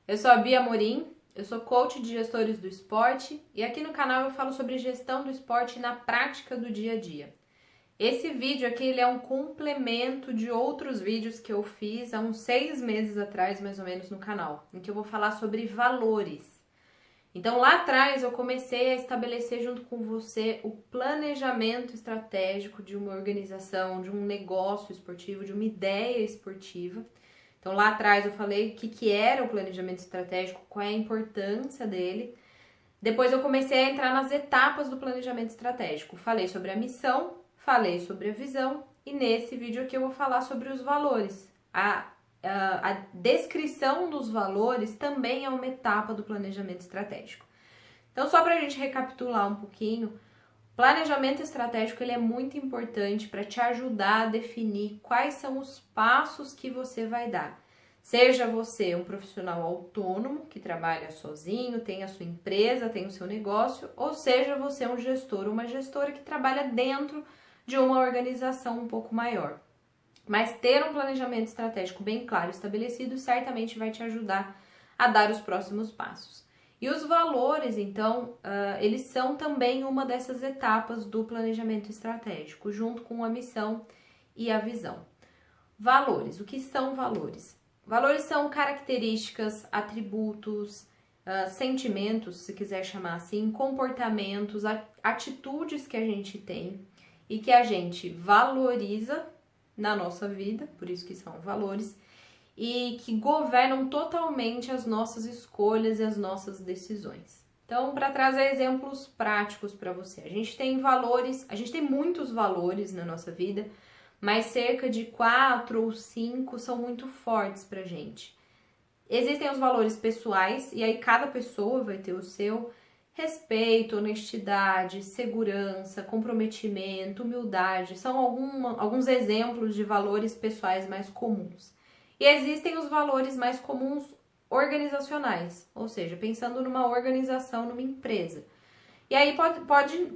Eu sou a Bia Amorim, eu sou coach de gestores do esporte e aqui no canal eu falo sobre gestão do esporte na prática do dia a dia. Esse vídeo aqui ele é um complemento de outros vídeos que eu fiz há uns 6 meses atrás, mais ou menos, no canal, em que eu vou falar sobre valores. Então lá atrás eu comecei a estabelecer junto com você o planejamento estratégico de uma organização, de um negócio esportivo, de uma ideia esportiva. Então lá atrás eu falei o que era o planejamento estratégico, qual é a importância dele. Depois eu comecei a entrar nas etapas do planejamento estratégico. Falei sobre a missão, falei sobre a visão e nesse vídeo aqui eu vou falar sobre os valores. A descrição dos valores também é uma etapa do planejamento estratégico. Então, só para a gente recapitular um pouquinho, planejamento estratégico ele é muito importante para te ajudar a definir quais são os passos que você vai dar. Seja você um profissional autônomo que trabalha sozinho, tem a sua empresa, tem o seu negócio, ou seja você um gestor ou uma gestora que trabalha dentro de uma organização um pouco maior. Mas ter um planejamento estratégico bem claro e estabelecido certamente vai te ajudar a dar os próximos passos. E os valores, então, eles são também uma dessas etapas do planejamento estratégico, junto com a missão e a visão. Valores, o que são valores? Valores são características, atributos, sentimentos, se quiser chamar assim, comportamentos, atitudes que a gente tem e que a gente valoriza na nossa vida, por isso que são valores, e que governam totalmente as nossas escolhas e as nossas decisões. Então, para trazer exemplos práticos para você, a gente tem valores, a gente tem muitos valores na nossa vida, mas cerca de 4 ou 5 são muito fortes pra gente. Existem os valores pessoais, e aí cada pessoa vai ter o seu: respeito, honestidade, segurança, comprometimento, humildade, são alguns exemplos de valores pessoais mais comuns. E existem os valores mais comuns organizacionais, ou seja, pensando numa organização, numa empresa. E aí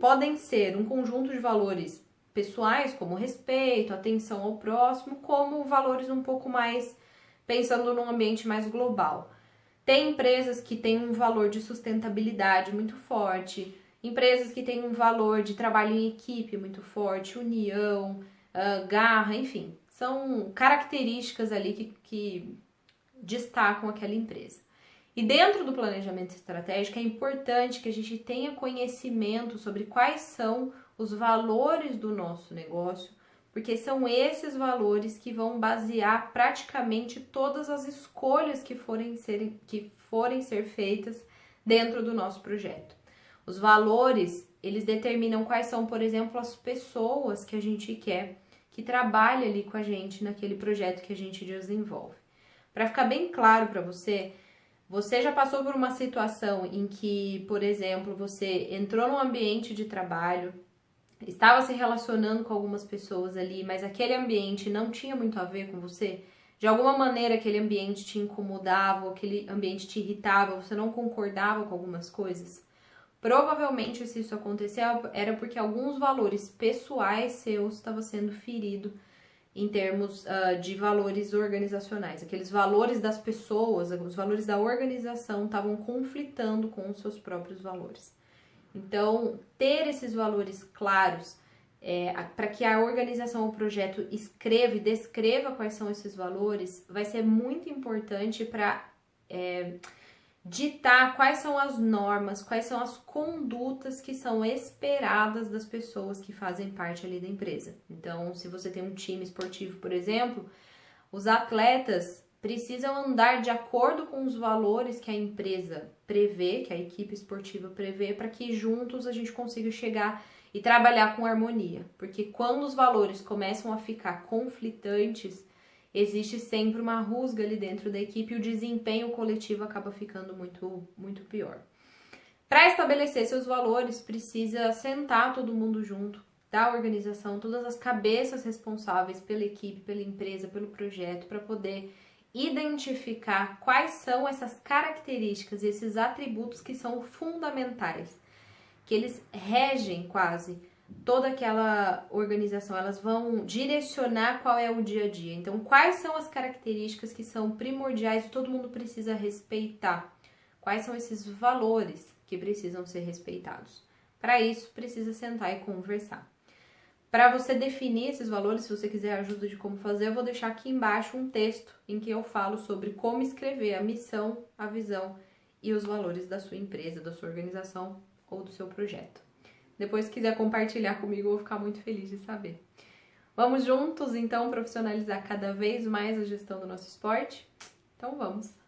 podem ser um conjunto de valores pessoais, como respeito, atenção ao próximo, como valores um pouco mais pensando num ambiente mais global. Tem empresas que têm um valor de sustentabilidade muito forte, empresas que têm um valor de trabalho em equipe muito forte, união, garra, enfim. São características ali que destacam aquela empresa. E dentro do planejamento estratégico é importante que a gente tenha conhecimento sobre quais são os valores do nosso negócio, porque são esses valores que vão basear praticamente todas as escolhas que forem ser feitas dentro do nosso projeto. Os valores, eles determinam quais são, por exemplo, as pessoas que a gente quer que trabalhem ali com a gente naquele projeto que a gente desenvolve. Para ficar bem claro para você, você já passou por uma situação em que, por exemplo, você entrou num ambiente de trabalho, estava se relacionando com algumas pessoas ali, mas aquele ambiente não tinha muito a ver com você? De alguma maneira aquele ambiente te incomodava, ou aquele ambiente te irritava, você não concordava com algumas coisas? Provavelmente, se isso aconteceu, era porque alguns valores pessoais seus estavam sendo feridos em termos de valores organizacionais. Aqueles valores das pessoas, os valores da organização estavam conflitando com os seus próprios valores. Então, ter esses valores claros para que a organização ou projeto escreva e descreva quais são esses valores, vai ser muito importante para ditar quais são as normas, quais são as condutas que são esperadas das pessoas que fazem parte ali da empresa. Então, se você tem um time esportivo, por exemplo, os atletas precisam andar de acordo com os valores que a empresa prevê, que a equipe esportiva prevê, para que juntos a gente consiga chegar e trabalhar com harmonia. Porque quando os valores começam a ficar conflitantes, existe sempre uma rusga ali dentro da equipe e o desempenho coletivo acaba ficando muito, muito pior. Para estabelecer seus valores, precisa sentar todo mundo junto, da organização, todas as cabeças responsáveis pela equipe, pela empresa, pelo projeto, para poder identificar quais são essas características e esses atributos que são fundamentais, que eles regem quase toda aquela organização, elas vão direcionar qual é o dia a dia. Então, quais são as características que são primordiais e todo mundo precisa respeitar? Quais são esses valores que precisam ser respeitados? Para isso, precisa sentar e conversar. Para você definir esses valores, se você quiser ajuda de como fazer, eu vou deixar aqui embaixo um texto em que eu falo sobre como escrever a missão, a visão e os valores da sua empresa, da sua organização ou do seu projeto. Depois, se quiser compartilhar comigo, eu vou ficar muito feliz de saber. Vamos juntos, então, profissionalizar cada vez mais a gestão do nosso esporte? Então, vamos!